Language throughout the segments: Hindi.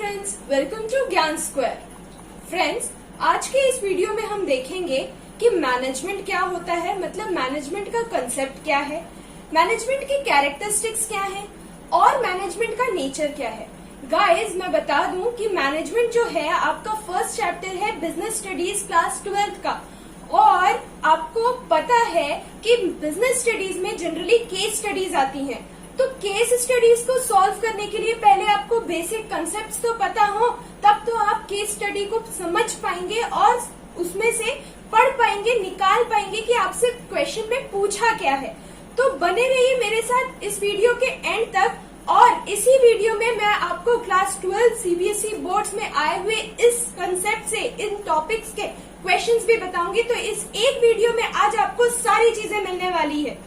फ्रेंड्स, वेलकम टू ज्ञान स्क्वायर। फ्रेंड्स, आज के इस वीडियो में हम देखेंगे कि मैनेजमेंट क्या होता है, मतलब मैनेजमेंट का कंसेप्ट क्या है, मैनेजमेंट की कैरेक्टरिस्टिक्स क्या है और मैनेजमेंट का नेचर क्या है। गाइस, मैं बता दूं कि मैनेजमेंट जो है आपका फर्स्ट चैप्टर है बिजनेस स्टडीज क्लास 12th का, और आपको पता है कि बिजनेस स्टडीज में जनरली केस स्टडीज आती हैं। तो केस स्टडीज को सॉल्व करने के लिए पहले आपको बेसिक कंसेप्ट्स तो पता हो, तब तो आप केस स्टडी को समझ पाएंगे और उसमें से पढ़ पाएंगे, निकाल पाएंगे कि आपसे क्वेश्चन में पूछा क्या है। तो बने रहिए मेरे साथ इस वीडियो के एंड तक, और इसी वीडियो में मैं आपको क्लास 12 सीबीएसई बोर्ड्स में आए हुए इस कंसेप्ट से इन टॉपिक्स के क्वेश्चंस भी बताऊंगी। तो इस एक वीडियो में आज आपको सारी चीजें मिलने वाली है।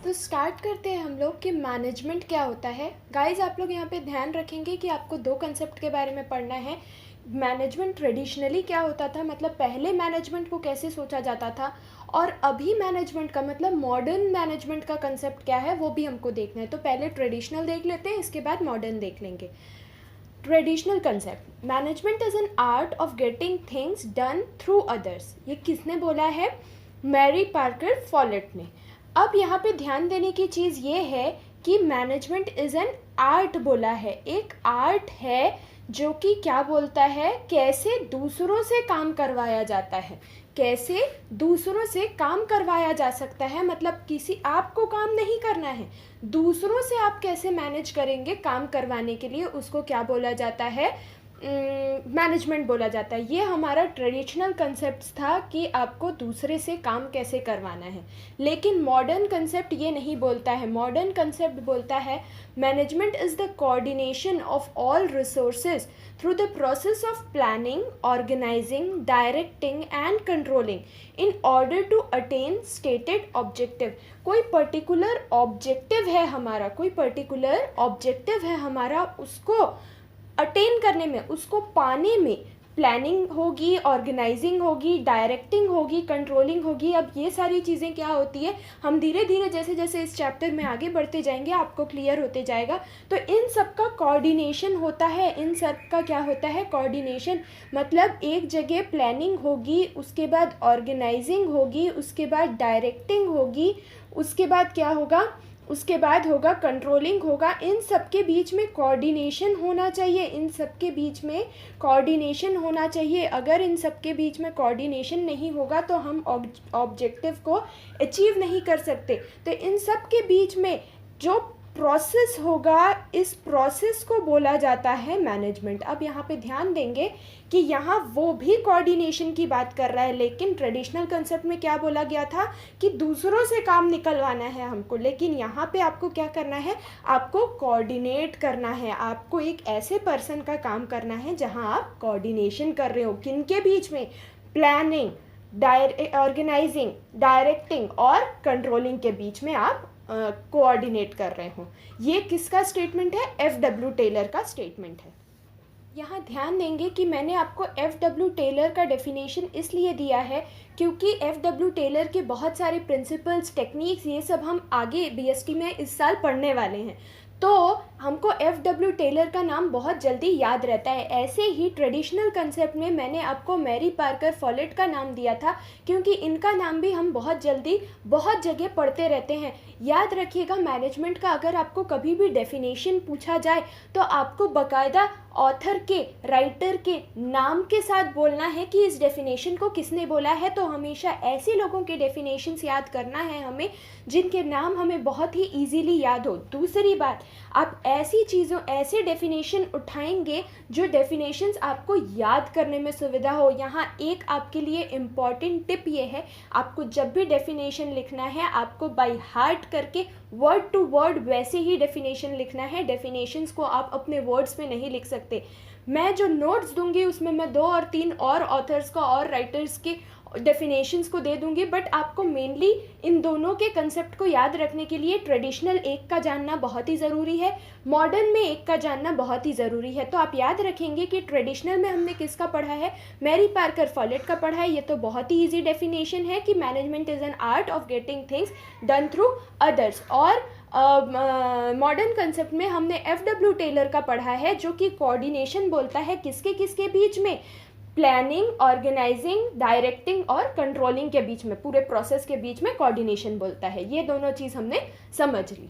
तो स्टार्ट करते हैं हम लोग कि मैनेजमेंट क्या होता है। गाइज, आप लोग यहाँ पे ध्यान रखेंगे कि आपको दो कंसेप्ट के बारे में पढ़ना है। मैनेजमेंट ट्रेडिशनली क्या होता था, मतलब पहले मैनेजमेंट को कैसे सोचा जाता था, और अभी मैनेजमेंट का मतलब मॉडर्न मैनेजमेंट का कंसेप्ट क्या है, वो भी हमको देखना है। तो पहले ट्रेडिशनल देख लेते हैं, इसके बाद मॉडर्न देख लेंगे। Traditional concept, management is an art of getting things done through others. ये किसने बोला है? मैरी पार्कर फॉलेट ने। अब यहाँ पे ध्यान देने की चीज़ ये है कि मैनेजमेंट इज़ एन आर्ट बोला है, एक आर्ट है जो कि क्या बोलता है, कैसे दूसरों से काम करवाया जाता है, कैसे दूसरों से काम करवाया जा सकता है। मतलब किसी आपको काम नहीं करना है, दूसरों से आप कैसे मैनेज करेंगे काम करवाने के लिए, उसको क्या बोला जाता है? मैनेजमेंट बोला जाता है। ये हमारा ट्रेडिशनल कंसेप्ट था कि आपको दूसरे से काम कैसे करवाना है। लेकिन मॉडर्न कंसेप्ट ये नहीं बोलता है। मॉडर्न कंसेप्ट बोलता है management is the coordination of all resources through the process of planning, organizing, directing and controlling in order to attain stated objective. कोई पर्टिकुलर ऑब्जेक्टिव है हमारा, कोई पर्टिकुलर ऑब्जेक्टिव है हमारा, उसको अटेन करने में, उसको पाने में प्लानिंग होगी, ऑर्गेनाइजिंग होगी, डायरेक्टिंग होगी, कंट्रोलिंग होगी। अब ये सारी चीज़ें क्या होती है, हम धीरे धीरे जैसे जैसे इस चैप्टर में आगे बढ़ते जाएंगे आपको क्लियर होते जाएगा। तो इन सब का कोऑर्डिनेशन होता है, इन सब का क्या होता है? कोऑर्डिनेशन। मतलब एक जगह प्लानिंग होगी, उसके बाद ऑर्गेनाइजिंग होगी, उसके बाद डायरेक्टिंग होगी, उसके बाद क्या होगा? उसके बाद होगा कंट्रोलिंग होगा। इन सब के बीच में कोऑर्डिनेशन होना चाहिए, इन सब के बीच में कोऑर्डिनेशन होना चाहिए। अगर इन सब के बीच में कोऑर्डिनेशन नहीं होगा तो हम ऑब्जेक्टिव को अचीव नहीं कर सकते। तो इन सब के बीच में जो प्रोसेस होगा, इस प्रोसेस को बोला जाता है मैनेजमेंट। अब यहाँ पे ध्यान देंगे कि यहाँ वो भी कोऑर्डिनेशन की बात कर रहा है, लेकिन ट्रेडिशनल कंसेप्ट में क्या बोला गया था कि दूसरों से काम निकलवाना है हमको। लेकिन यहाँ पे आपको क्या करना है? आपको कोऑर्डिनेट करना है, आपको एक ऐसे पर्सन का काम करना है जहाँ आप कोऑर्डिनेशन कर रहे हो। किनके बीच में? प्लानिंग, ऑर्गेनाइजिंग, डायरेक्टिंग और कंट्रोलिंग के बीच में आप कोऑर्डिनेट कर रहे हो। ये किसका स्टेटमेंट है? एफ.डब्ल्यू. टेलर का स्टेटमेंट है। यहाँ ध्यान देंगे कि मैंने आपको एफ.डब्ल्यू. टेलर का डेफिनेशन इसलिए दिया है क्योंकि एफ.डब्ल्यू. टेलर के बहुत सारे प्रिंसिपल्स, टेक्निक्स, ये सब हम आगे बीएसटी में इस साल पढ़ने वाले हैं। तो हमको एफ.डब्ल्यू. टेलर का नाम बहुत जल्दी याद रहता है। ऐसे ही ट्रेडिशनल कंसेप्ट में मैंने आपको मैरी पार्कर फॉलेट का नाम दिया था क्योंकि इनका नाम भी हम बहुत जल्दी बहुत जगह पढ़ते रहते हैं। याद रखिएगा, मैनेजमेंट का अगर आपको कभी भी डेफिनेशन पूछा जाए तो आपको बाकायदा ऑथर के, राइटर के नाम के साथ बोलना है कि इस डेफिनेशन को किसने बोला है। तो हमेशा ऐसे लोगों के डेफिनेशंस याद करना है हमें जिनके नाम हमें बहुत ही इजीली याद हो। दूसरी बात, आप ऐसी चीज़ों, ऐसे डेफिनेशन उठाएंगे जो डेफिनेशंस आपको याद करने में सुविधा हो। यहाँ एक आपके लिए इम्पॉर्टेंट टिप ये है, आपको जब भी डेफिनेशन लिखना है आपको बाय हार्ट करके वर्ड टू वर्ड वैसे ही डेफिनेशन लिखना है। डेफिनेशंस को आप अपने वर्ड्स में नहीं लिख सकते। मैं जो नोट्स दूंगी उसमें मैं 2 और 3 और ऑथर्स का और राइटर्स के डेफिनेशंस को दे दूंगी, बट आपको मेनली इन दोनों के कंसेप्ट को याद रखने के लिए ट्रेडिशनल एक का जानना बहुत ही ज़रूरी है, मॉडर्न में एक का जानना बहुत ही ज़रूरी है। तो आप याद रखेंगे कि ट्रेडिशनल में हमने किसका पढ़ा है? मैरी पार्कर फॉलेट का पढ़ा है। ये तो बहुत ही ईजी डेफिनेशन है कि management is an art of getting things done through others. और मॉडर्न कंसेप्ट में हमने FW टेलर का पढ़ा है, जो कि कोऑर्डिनेशन बोलता है किसके किसके बीच में, प्लानिंग, ऑर्गेनाइजिंग, डायरेक्टिंग और कंट्रोलिंग के बीच में, पूरे प्रोसेस के बीच में कोऑर्डिनेशन बोलता है। ये दोनों चीज हमने समझ ली।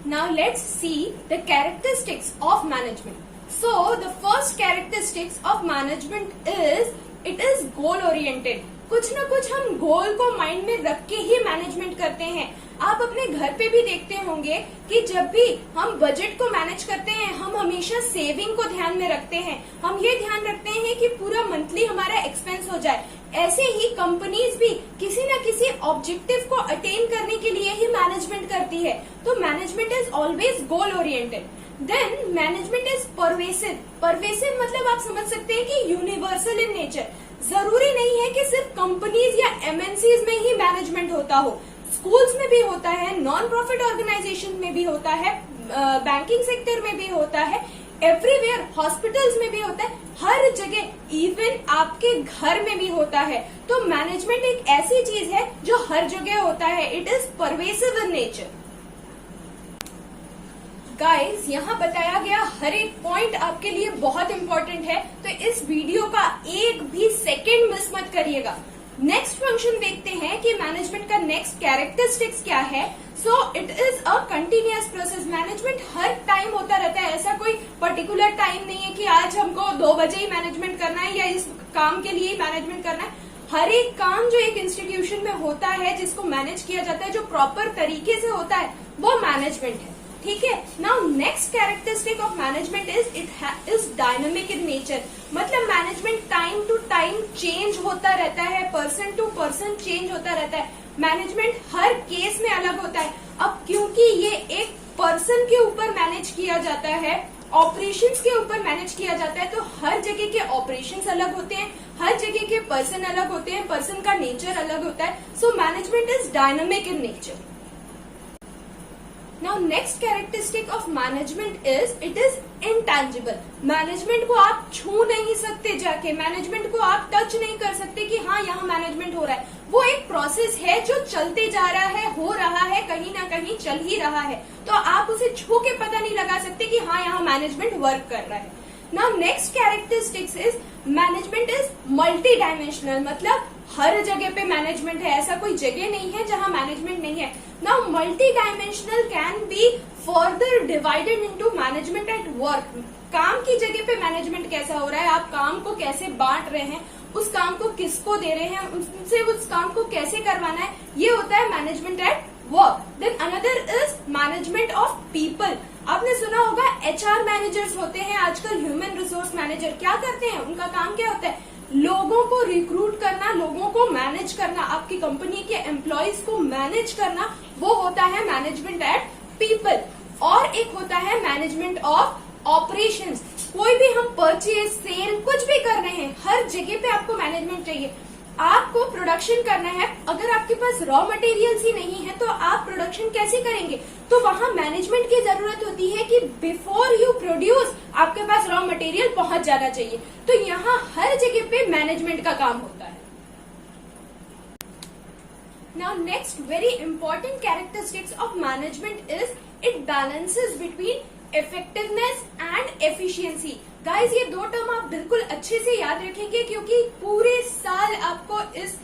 Now let's see the characteristics of management. So the first characteristics of management is it is goal oriented. कुछ ना कुछ हम गोल को माइंड में रख के ही मैनेजमेंट करते हैं। आप अपने घर पे भी देखते होंगे कि जब भी हम बजट को मैनेज करते हैं, हम हमेशा सेविंग को ध्यान में रखते हैं। हम ये ध्यान रखते हैं कि पूरा मंथली हमारा एक्सपेंस हो जाए। ऐसे ही कंपनीज भी किसी न किसी ऑब्जेक्टिव को अटेन करने के लिए ही मैनेजमेंट करती है। तो management is always goal oriented. Then management is pervasive. Pervasive मतलब आप समझ सकते हैं कि यूनिवर्सल इन नेचर। जरूरी नहीं है कि सिर्फ कंपनीज या MNCs में ही मैनेजमेंट होता हो, स्कूल्स में भी होता है, नॉन प्रॉफिट ऑर्गेनाइजेशन में भी होता है, बैंकिंग सेक्टर में भी होता है, एवरीवेयर, हॉस्पिटल्स में भी होता है, हर जगह, इवन आपके घर में भी होता है। तो मैनेजमेंट एक ऐसी चीज है जो हर जगह होता है। It is pervasive in nature. Guys, यहाँ बताया गया हर एक पॉइंट आपके लिए बहुत इंपॉर्टेंट है, तो इस वीडियो का एक भी सेकंड मिस मत करिएगा। नेक्स्ट फंक्शन देखते हैं कि मैनेजमेंट का नेक्स्ट कैरेक्टरिस्टिक्स क्या है। So it is a continuous process. Management her time होता रहता है। ऐसा कोई पर्टिकुलर टाइम नहीं है कि आज हमको 2 बजे ही मैनेजमेंट करना है या इस काम के लिए ही मैनेजमेंट करना है। हर एक काम जो एक इंस्टीट्यूशन में होता है, जिसको मैनेज किया जाता है, जो प्रॉपर तरीके से होता है, वो मैनेजमेंट है। ठीक है। Now next characteristic of management is it is dynamic in nature. मतलब management time to time change होता रहता है, पर्सन टू पर्सन चेंज होता रहता है। मैनेजमेंट हर केस में अलग होता है। अब क्योंकि ये एक पर्सन के ऊपर मैनेज किया जाता है, ऑपरेशंस के ऊपर मैनेज किया जाता है, तो हर जगह के ऑपरेशंस अलग होते हैं, हर जगह के पर्सन अलग होते हैं, पर्सन का नेचर अलग होता है। So management is dynamic in nature. Now next characteristic of management is it is intangible. Management को आप छू नहीं सकते जाके, मैनेजमेंट को आप टच नहीं कर सकते कि हाँ यहाँ मैनेजमेंट हो रहा है। वो एक प्रोसेस है जो चलते जा रहा है, हो रहा है, कहीं ना कहीं चल ही रहा है। तो आप उसे छू के पता नहीं लगा सकते कि हाँ यहाँ मैनेजमेंट वर्क कर रहा है। Now next characteristics is management is multi dimensional. मतलब हर जगह पे मैनेजमेंट है, ऐसा कोई जगह नहीं है जहां मैनेजमेंट नहीं है। Now multi dimensional can be further divided into management at work. काम की जगह पे मैनेजमेंट कैसा हो रहा है, आप काम को कैसे बांट रहे हैं, उस काम को किसको दे रहे हैं, उनसे उस काम को कैसे करवाना है, ये होता है management at work. Then another is management of people. आपने सुना होगा HR मैनेजर्स होते हैं आजकल, ह्यूमन रिसोर्स मैनेजर क्या करते हैं, उनका काम क्या होता है, लोगों को रिक्रूट करना, लोगों को मैनेज करना, आपकी कंपनी के एम्प्लॉयज को मैनेज करना, वो होता है मैनेजमेंट एट पीपल। और एक होता है मैनेजमेंट ऑफ ऑपरेशंस। कोई भी हम परचेज, सेल, कुछ भी कर रहे हैं, हर जगह पे आपको मैनेजमेंट चाहिए। आपको प्रोडक्शन करना है, अगर आपके पास रॉ मटेरियल्स ही नहीं है तो आप प्रोडक्शन कैसे करेंगे, तो वहां मैनेजमेंट की जरूरत होती है कि बिफोर यू प्रोड्यूस आपके पास रॉ मटेरियल पहुंच जाना चाहिए। तो यहाँ हर जगह पे मैनेजमेंट का काम होता है। Now next very important characteristics of management is it balances between effectiveness and efficiency. Guys, ये 2 टर्म आप बिल्कुल अच्छे से याद रखेंगे क्योंकि पूरे साल आपको इस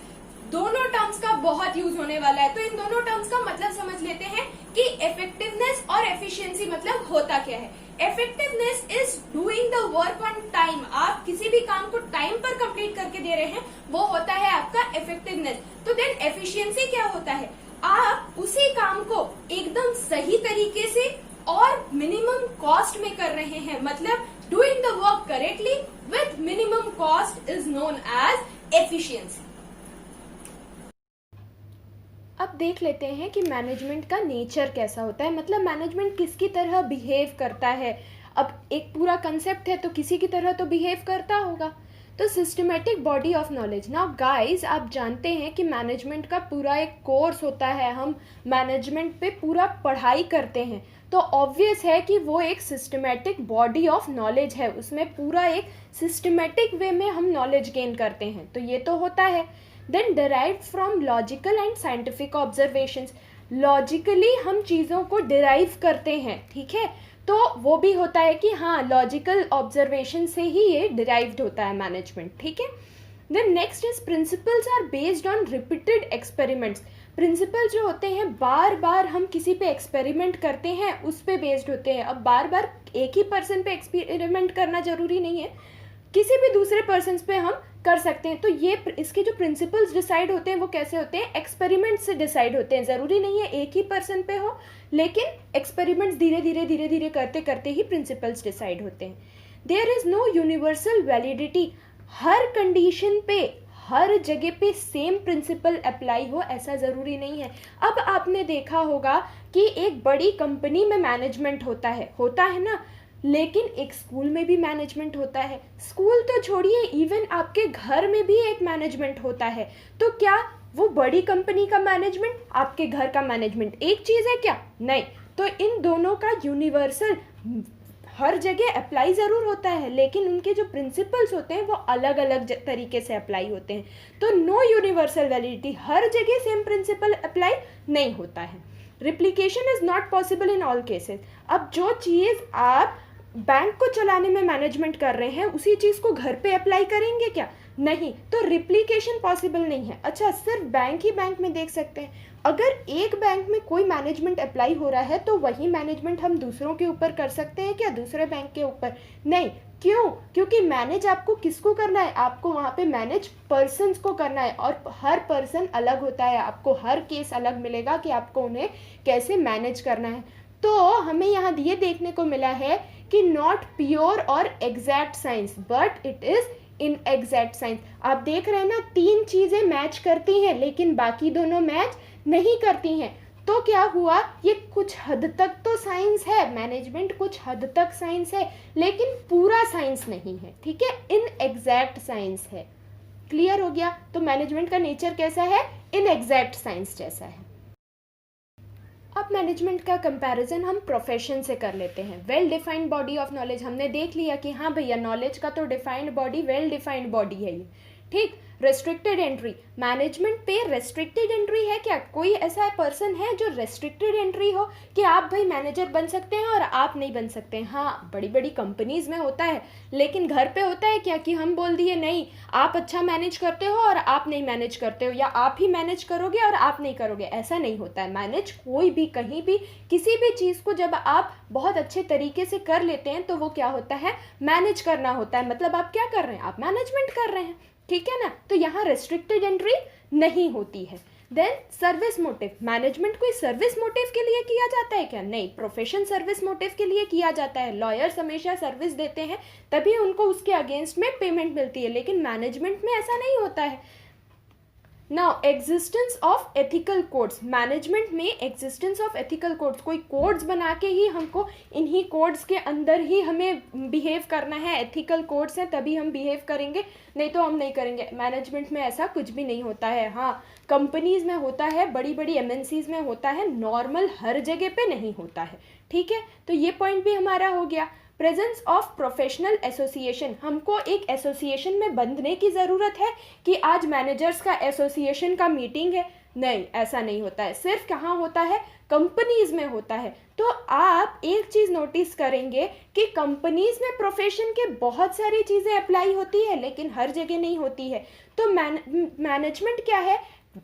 दोनों टर्म्स का बहुत यूज होने वाला है। तो इन दोनों टर्म्स का मतलब समझ लेते हैं कि इफेक्टिवनेस और एफिशिएंसी मतलब होता क्या है। Effectiveness is doing the work on time. आप किसी भी काम को टाइम पर कंप्लीट करके दे रहे हैं, वो होता है आपका इफेक्टिवनेस। तो देन एफिशिएंसी क्या होता है, आप उसी काम को एकदम सही तरीके से और मिनिमम कॉस्ट में कर रहे हैं। मतलब doing the work correctly with minimum cost is known as efficiency. अब देख लेते हैं कि मैनेजमेंट का नेचर कैसा होता है, मतलब मैनेजमेंट किसकी तरह बिहेव करता है। अब एक पूरा कंसेप्ट है तो किसी की तरह तो बिहेव करता होगा। तो systematic body of knowledge. Now guys, आप जानते हैं कि मैनेजमेंट का पूरा एक कोर्स होता है, हम मैनेजमेंट पे पूरा पढ़ाई करते हैं, तो ऑब्वियस है कि वो एक सिस्टमेटिक बॉडी ऑफ नॉलेज है, उसमें पूरा एक सिस्टमेटिक वे में हम नॉलेज गेन करते हैं, तो ये तो होता है। Then derived from logical and scientific observations. Logically हम चीज़ों को डिराइव करते हैं, ठीक है, तो वो भी होता है कि हाँ लॉजिकल ऑब्जर्वेशन से ही ये डिराइव्ड होता है मैनेजमेंट, ठीक है। Then next is principles are based on repeated experiments. Principle जो होते हैं बार बार हम किसी पे एक्सपेरिमेंट करते हैं उस पे बेस्ड होते हैं। अब बार बार एक ही पर्सन पे एक्सपेरिमेंट करना जरूरी नहीं है, किसी भी दूसरे पर्सन पे हम कर सकते हैं। तो ये इसके जो प्रिंसिपल्स डिसाइड होते हैं वो कैसे होते हैं, एक्सपेरिमेंट से डिसाइड होते हैं। ज़रूरी नहीं है एक ही पर्सन पे हो, लेकिन एक्सपेरिमेंट्स धीरे धीरे करते करते ही प्रिंसिपल्स डिसाइड होते हैं। There is no universal validity, हर कंडीशन पे हर जगह पे सेम प्रिंसिपल अप्लाई हो ऐसा ज़रूरी नहीं है। अब आपने देखा होगा कि एक बड़ी कंपनी में मैनेजमेंट होता है ना, लेकिन एक स्कूल में भी मैनेजमेंट होता है। स्कूल तो छोड़िए, इवन आपके घर में भी एक मैनेजमेंट होता है। तो क्या वो बड़ी कंपनी का मैनेजमेंट आपके घर का मैनेजमेंट एक चीज़ है क्या? नहीं। तो इन दोनों का यूनिवर्सल हर जगह अप्लाई ज़रूर होता है, लेकिन उनके जो प्रिंसिपल्स होते हैं वो अलग अलग तरीके से अप्लाई होते हैं। तो नो यूनिवर्सल वैलिडिटी, हर जगह सेम प्रिंसिपल अप्लाई नहीं होता है। Replication is not possible in all cases. अब जो चीज़ आप बैंक को चलाने में मैनेजमेंट कर रहे हैं उसी चीज़ को घर पे अप्लाई करेंगे क्या? नहीं। तो रिप्लिकेशन पॉसिबल नहीं है। अच्छा, सिर्फ बैंक ही बैंक में देख सकते हैं। अगर एक बैंक में कोई मैनेजमेंट अप्लाई हो रहा है तो वही मैनेजमेंट हम दूसरों के ऊपर कर सकते हैं क्या, दूसरे बैंक के ऊपर? नहीं। क्यों? क्योंकि मैनेज आपको किसको करना है, आपको वहाँ पे मैनेज पर्सन्स को करना है, और हर पर्सन अलग होता है, आपको हर केस अलग मिलेगा कि आपको उन्हें कैसे मैनेज करना है। तो हमें यहाँ ये देखने को मिला है कि नॉट प्योर और exact science but it is in exact science. आप देख रहे हैं ना, तीन चीजें मैच करती हैं लेकिन बाकी दोनों मैच नहीं करती हैं। तो क्या हुआ, ये कुछ हद तक तो साइंस है, मैनेजमेंट कुछ हद तक साइंस है, लेकिन पूरा साइंस नहीं है, ठीक है, इन एग्जैक्ट साइंस है। क्लियर हो गया? तो मैनेजमेंट का नेचर कैसा है, इन एग्जैक्ट साइंस जैसा है। अब मैनेजमेंट का कंपैरिजन हम प्रोफेशन से कर लेते हैं। Well defined body of knowledge, हमने देख लिया कि हाँ भैया नॉलेज का तो defined body, well defined body है ये, ठीक। रेस्ट्रिक्टेड एंट्री, मैनेजमेंट पे रेस्ट्रिक्टेड एंट्री है क्या? कोई ऐसा पर्सन है जो रेस्ट्रिक्टेड एंट्री हो कि आप भाई मैनेजर बन सकते हैं और आप नहीं बन सकते हैं? हाँ, बड़ी बड़ी कंपनीज में होता है, लेकिन घर पे होता है क्या कि हम बोल दिए नहीं आप अच्छा मैनेज करते हो और आप नहीं मैनेज करते हो, या आप ही मैनेज करोगे और आप नहीं करोगे? ऐसा नहीं होता है। मैनेज कोई भी कहीं भी किसी भी चीज़ को जब आप बहुत अच्छे तरीके से कर लेते हैं तो वो क्या होता है, मैनेज करना होता है। मतलब आप क्या कर रहे हैं, आप मैनेजमेंट कर रहे हैं, ठीक है ना। तो यहाँ रेस्ट्रिक्टेड एंट्री नहीं होती है। देन सर्विस मोटिव, मैनेजमेंट कोई सर्विस मोटिव के लिए किया जाता है क्या? नहीं, प्रोफेशन सर्विस मोटिव के लिए किया जाता है। लॉयर्स हमेशा सर्विस देते हैं तभी उनको उसके अगेंस्ट में पेमेंट मिलती है, लेकिन मैनेजमेंट में ऐसा नहीं होता है। Now existence of ethical codes, management में एग्जिस्टेंस ऑफ एथिकल कोड्स, कोई कोड्स बना के ही हमको इन्हीं कोड्स के अंदर ही हमें बिहेव करना है, एथिकल कोड्स हैं तभी हम बिहेव करेंगे, नहीं तो हम नहीं करेंगे। मैनेजमेंट में ऐसा कुछ भी नहीं होता है। हाँ, कंपनीज में होता है, बड़ी बड़ी एमएनसीज में होता है, नॉर्मल हर जगह पे नहीं होता है, ठीक है। तो ये पॉइंट भी हमारा हो गया। प्रेजेंस ऑफ प्रोफेशनल एसोसिएशन, हमको एक एसोसिएशन में बंधने की ज़रूरत है कि आज मैनेजर्स का एसोसिएशन का मीटिंग है? नहीं, ऐसा नहीं होता है। सिर्फ कहाँ होता है, कंपनीज में होता है। तो आप एक चीज़ नोटिस करेंगे कि कंपनीज में प्रोफेशन के बहुत सारी चीज़ें अप्लाई होती है लेकिन हर जगह नहीं होती है। तो मैनेजमेंट क्या है,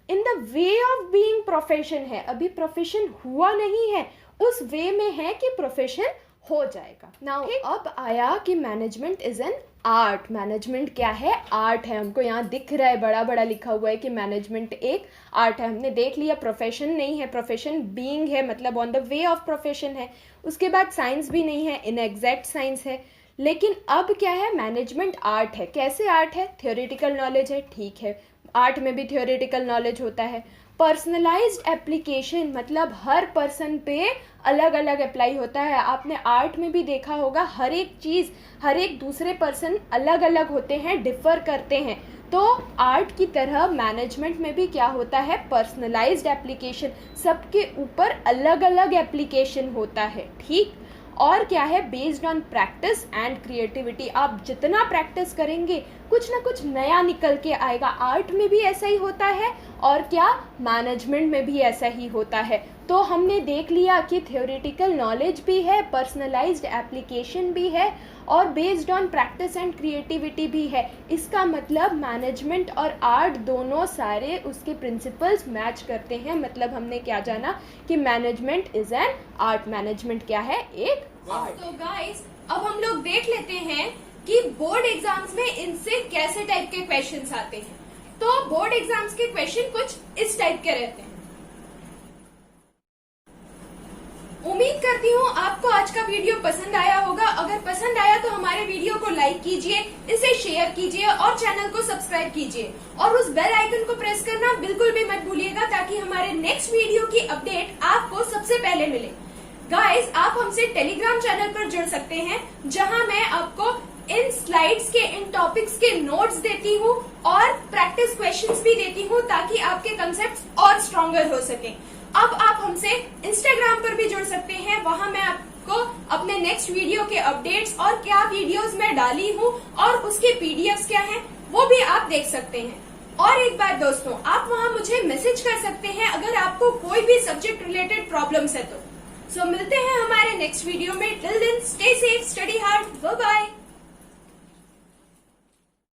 in the way of being profession है, अभी प्रोफेशन हुआ नहीं है, उस वे में है कि प्रोफेशन हो जाएगा। नाउ अब आया कि management is an art. Management क्या है, आर्ट है। हमको यहाँ दिख रहा है, बड़ा बड़ा लिखा हुआ है कि मैनेजमेंट एक आर्ट है। हमने देख लिया प्रोफेशन नहीं है, प्रोफेशन बीइंग है, मतलब on the way of profession है। उसके बाद साइंस भी नहीं है, इनएग्जैक्ट साइंस है। लेकिन अब क्या है, मैनेजमेंट आर्ट है। कैसे आर्ट है, थियोरेटिकल नॉलेज है, ठीक है, आर्ट में भी थियोरेटिकल नॉलेज होता है। पर्सनलाइज्ड एप्लीकेशन, मतलब हर पर्सन पे अलग अलग अप्लाई होता है। आपने आर्ट में भी देखा होगा, हर एक चीज़, हर एक दूसरे पर्सन अलग अलग होते हैं, डिफर करते हैं। तो आर्ट की तरह मैनेजमेंट में भी क्या होता है, पर्सनलाइज्ड एप्लीकेशन, सबके ऊपर अलग अलग एप्लीकेशन होता है, ठीक। और क्या है, based on practice and creativity, आप जितना प्रैक्टिस करेंगे कुछ ना कुछ नया निकल के आएगा। आर्ट में भी ऐसा ही होता है और क्या, मैनेजमेंट में भी ऐसा ही होता है। तो हमने देख लिया कि थ्योरेटिकल नॉलेज भी है, पर्सनलाइज्ड एप्लीकेशन भी है और based on practice and creativity भी है। इसका मतलब मैनेजमेंट और आर्ट दोनों सारे उसके प्रिंसिपल्स मैच करते हैं। मतलब हमने क्या जाना कि management is an art. Management क्या है? एक आर्ट। तो गाइस अब हम लोग देख लेते हैं कि बोर्ड एग्जाम्स में इनसे कैसे टाइप के क्वेश्चंस आते हैं। तो बोर्ड एग्जाम्स के क्वेश्चन कुछ इस टाइप के रहते हैं। उम्मीद करती हूँ आपको आज का वीडियो पसंद आया होगा। अगर पसंद आया तो हमारे वीडियो को लाइक कीजिए, इसे शेयर कीजिए और चैनल को सब्सक्राइब कीजिए और उस बेल आइकन को प्रेस करना बिल्कुल भी मत भूलिएगा ताकि हमारे नेक्स्ट वीडियो की अपडेट आपको सबसे पहले मिले। गाइस आप हमसे टेलीग्राम चैनल पर जुड़ सकते हैं जहां मैं आपको इन स्लाइड्स के, इन टॉपिक्स के नोट्स देती हूँ और प्रैक्टिस क्वेश्चंस भी देती हूँ ताकि आपके कंसेप्ट्स और स्ट्रॉन्गर हो सके। अब आप हमसे इंस्टाग्राम पर भी जुड़ सकते हैं, वहां मैं आपको अपने नेक्स्ट वीडियो के अपडेट्स और क्या वीडियोस मैं डाली हूँ और उसके पीडीएफ्स क्या हैं वो भी आप देख सकते हैं। और एक बात दोस्तों, आप वहां मुझे मैसेज कर सकते हैं अगर आपको कोई भी सब्जेक्ट रिलेटेड प्रॉब्लम्स है तो। सो मिलते हैं हमारे नेक्स्ट वीडियो में। Till then stay safe, study hard, bye bye.